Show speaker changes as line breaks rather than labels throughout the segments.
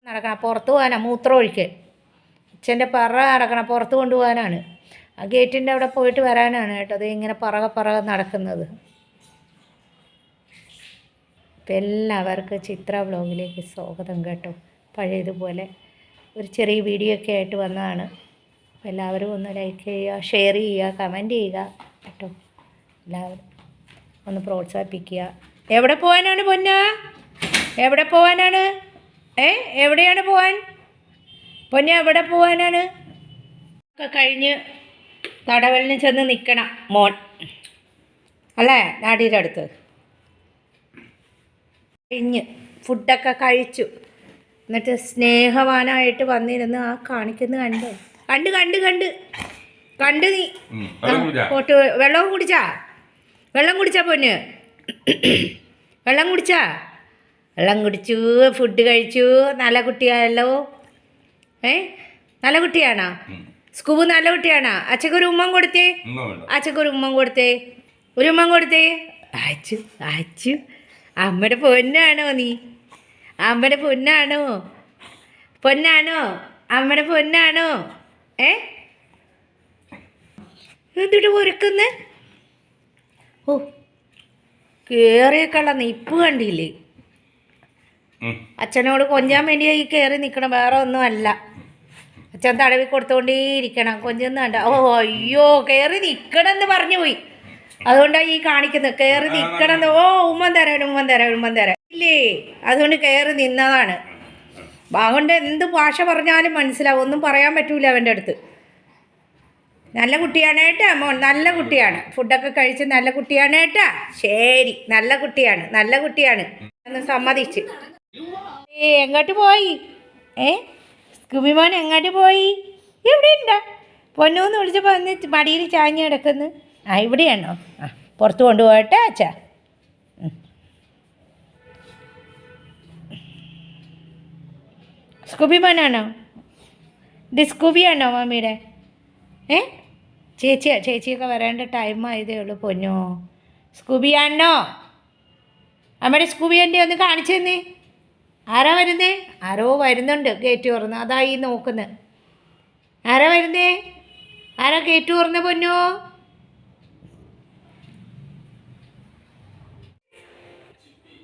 നടക്കണം, പുറത്ത് പോകാനാണ്, മൂത്രം ഒഴിക്ക്. അച്ഛൻ്റെ പറ നടക്കണം, പുറത്ത് കൊണ്ടുപോകാനാണ്. ആ ഗേറ്റിൻ്റെ അവിടെ പോയിട്ട് വരാനാണ് കേട്ടോ അത് ഇങ്ങനെ പറകെ നടക്കുന്നത്. അപ്പം എല്ലാവർക്കും ചിത്ര വ്ലോഗിലേക്ക് സ്വാഗതം കേട്ടോ. പഴയതുപോലെ ഒരു ചെറിയ വീഡിയോ ഒക്കെ ആയിട്ട് വന്നതാണ്. അപ്പോൾ എല്ലാവരും ഒന്ന് ലൈക്ക് ചെയ്യുക, ഷെയർ ചെയ്യുക, കമൻറ്റ് ചെയ്യുക കേട്ടോ. എല്ലാവരും ഒന്ന് പ്രോത്സാഹിപ്പിക്കുക. എവിടെ പോകാനാണ് പൊന്ന? എവിടെ പോകാനാണ്? എവിടെയാണ് പോകാൻ പൊന്ന? എവിടെ പോകാനാണ്? ഒക്കെ കഴിഞ്ഞ് തടവലിന് ചെന്ന് നിൽക്കണം മോൻ അല്ലേ? നാടിയുടെ അടുത്ത് കഴിഞ്ഞ് ഫുഡൊക്കെ കഴിച്ചു. എന്നിട്ട് സ്നേഹവാനായിട്ട് വന്നിരുന്ന് ആ കാണിക്കുന്ന കണ്ട് നീ പോട്ട്. വെള്ളം കുടിച്ചാ പൊന്ന്? വെള്ളം കുടിച്ചു, ഫുഡ് കഴിച്ചു. നല്ല കുട്ടിയായല്ലോ. നല്ല കുട്ടിയാണോ? സ്കൂബ് നല്ല കുട്ടിയാണോ? അച്ഛക്കൊരു ഉമ്മം കൊടുത്തേ. ഒരു ഉമ്മം കൊടുത്തേ. അച്ചു അമ്മയുടെ പൊന്നാണോ നീ? അമ്മയുടെ പൊന്നാണോ? അമ്മയുടെ പൊന്നാണോ? എന്തിട്ട് ഒരുക്കുന്നേ? ഓ, കേറിയൊക്കെയുള്ള നിപ്പ് കണ്ടില്ലേ? അച്ഛനോട് കൊഞ്ചാൻ വേണ്ടി ഈ കയറി നിൽക്കണം, വേറെ ഒന്നും അല്ല. അച്ഛൻ തടവി കൊടുത്തോണ്ടേയിരിക്കണം, കൊഞ്ചൊന്നും വേണ്ട. ഓ അയ്യോ, കയറി നിൽക്കണമെന്ന് പറഞ്ഞു പോയി, അതുകൊണ്ടാണ് ഈ കാണിക്കുന്നത്. കയറി നിൽക്കണമെന്ന്. ഓ, ഉമ്മൻ തരാം ഇല്ലേ, അതുകൊണ്ട് കയറി നിന്നതാണ്. അതുകൊണ്ട് എന്ത് ഭാഷ പറഞ്ഞാലും മനസ്സിലാവും, ഒന്നും പറയാൻ പറ്റൂല അവൻ്റെ അടുത്ത്. നല്ല കുട്ടിയാണ് കേട്ടാ മോൻ, നല്ല കുട്ടിയാണ്. ഫുഡൊക്കെ കഴിച്ച് നല്ല കുട്ടിയാണ് കേട്ടാ. ശരി, നല്ല കുട്ടിയാണ് എന്ന് സമ്മതിച്ച്. എങ്ങോട്ട് പോയി? സ്കൂബി മോൻ എങ്ങോട്ട് പോയി? എവിടെ ഉണ്ടാ? പൊന്നൂന്ന് വിളിച്ചപ്പോൾ വന്ന് മടിയിൽ ചാഞ്ഞ് കിടക്കുന്നു. ഇവിടെയാണോ? പുറത്ത് കൊണ്ടുപോകട്ടെ അച്ഛാ. സ്കൂബി മോനാണോ? ഇത് സ്കൂബിയാണോ മമ്മിയുടെ? ചേച്ചിയൊക്കെ വരേണ്ട ടൈം ആയതേ ഉള്ളൂ പൊന്നോ. സ്കൂബിയാണോ? അമ്മയുടെ സ്കൂബിയൻ്റെ ഒന്ന് കാണിച്ചു തന്നേ. ആരാ വരുന്നേ? ആരോ വരുന്നുണ്ട്, ഗേറ്റ് തുറന്ന്. അതായി നോക്കുന്നത്. ആരാ വരുന്നേ? ആരാ ഗേറ്റ് തുറന്ന് പൊന്നോ?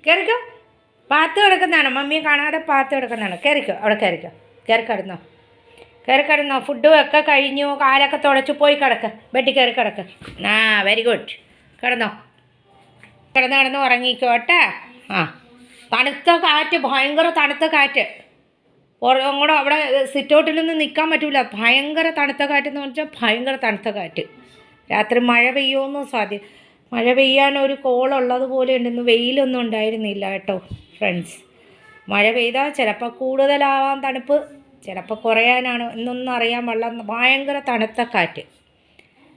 കയറിക്കോ. പാത്ത് കിടക്കുന്നതാണ്, മമ്മിയെ കാണാതെ പാത്ത് കിടക്കുന്നതാണ്. കയറിക്കോ, അവിടെ കയറി കിടന്നോ. ഫുഡും ഒക്കെ കഴിഞ്ഞു, കാലൊക്കെ തുടച്ച് പോയി കിടക്ക്, ബെഡിൽ കയറി കിടക്ക്. Very good. കിടന്ന് ഉറങ്ങിക്കോട്ടെ. തണുത്ത കാറ്റ്, ഭയങ്കര തണുത്ത കാറ്റ്. അങ്ങോട്ട് അവിടെ സിറ്റൗട്ടിലൊന്നും നിൽക്കാൻ പറ്റില്ല. ഭയങ്കര തണുത്ത കാറ്റെന്ന് പറഞ്ഞാൽ ഭയങ്കര തണുത്ത കാറ്റ്. രാത്രി മഴ പെയ്യുമെന്നും സാധ്യത. മഴ പെയ്യാൻ ഒരു കോളുള്ളത് പോലെ ഉണ്ടെന്ന്. വെയിലൊന്നും ഉണ്ടായിരുന്നില്ല കേട്ടോ ഫ്രണ്ട്സ്. മഴ പെയ്താൽ ചിലപ്പോൾ കൂടുതലാവാൻ തണുപ്പ്, ചിലപ്പോൾ കുറയാനാണ് എന്നൊന്നും അറിയാൻ പാടില്ല. ഭയങ്കര തണുത്ത കാറ്റ്.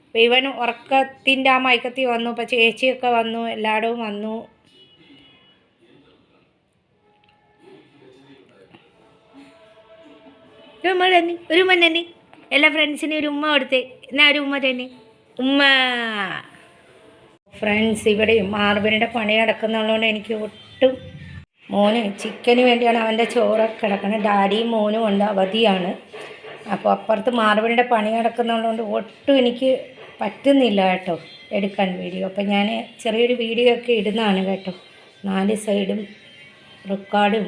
അപ്പോൾ ഇവൻ ഉറക്കത്തിൻ്റെ ആ മയക്കത്തിൽ വന്നു. ഇപ്പോൾ ചേച്ചിയൊക്കെ വന്നു, എല്ലായിടവും വന്നു. ഒരു ഉമ്മ തന്നെ. എല്ലാ ഫ്രണ്ട്സിനും ഒരു ഉമ്മ കൊടുത്തേ. എന്നാ ഒരു ഉമ്മ തന്നെ. ഉമ്മ. ഫ്രണ്ട്സ്, ഇവിടെ മാർബിളിൻ്റെ പണി കിടക്കുന്നുള്ളതുകൊണ്ട് എനിക്ക് ഒട്ടും. മോന് ചിക്കന് വേണ്ടിയാണ് അവൻ്റെ ചോറൊക്കെ കിടക്കുന്നത്. ഡാഡിയും മോനും ഉണ്ട്, അവധിയാണ്. അപ്പോൾ അപ്പുറത്ത് മാർബിളിൻ്റെ പണി കിടക്കുന്നുള്ളതുകൊണ്ട് ഒട്ടും എനിക്ക് പറ്റുന്നില്ല കേട്ടോ എടുക്കാൻ വീഡിയോ. അപ്പോൾ ഞാൻ ചെറിയൊരു വീഡിയോ ഒക്കെ ഇടുന്നതാണ് കേട്ടോ. 4 സൈഡും റെക്കോർഡും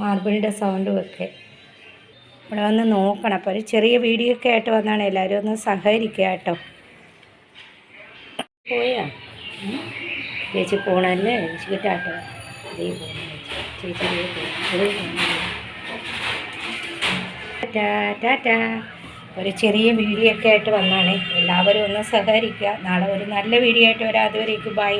മാർബിളിൻ്റെ സൗണ്ടും ഒക്കെ. ഇവിടെ വന്ന് നോക്കണം. അപ്പോൾ ഒരു ചെറിയ വീഡിയോ ഒക്കെ ആയിട്ട് വന്നാണ്. എല്ലാവരും ഒന്ന് സഹകരിക്കുക കേട്ടോ. പോയാ ചേച്ചി പോണല്ലേ? ചേച്ചിക്ക് ടാറ്റ. ടാറ്റ. ഒരു ചെറിയ വീഡിയോ ഒക്കെ ആയിട്ട് വന്നാണ്. എല്ലാവരും ഒന്ന് സഹകരിക്കുക. നാളെ ഒരു നല്ല വീഡിയോ ആയിട്ട് വരാം. അതുവരേക്കും ബൈ.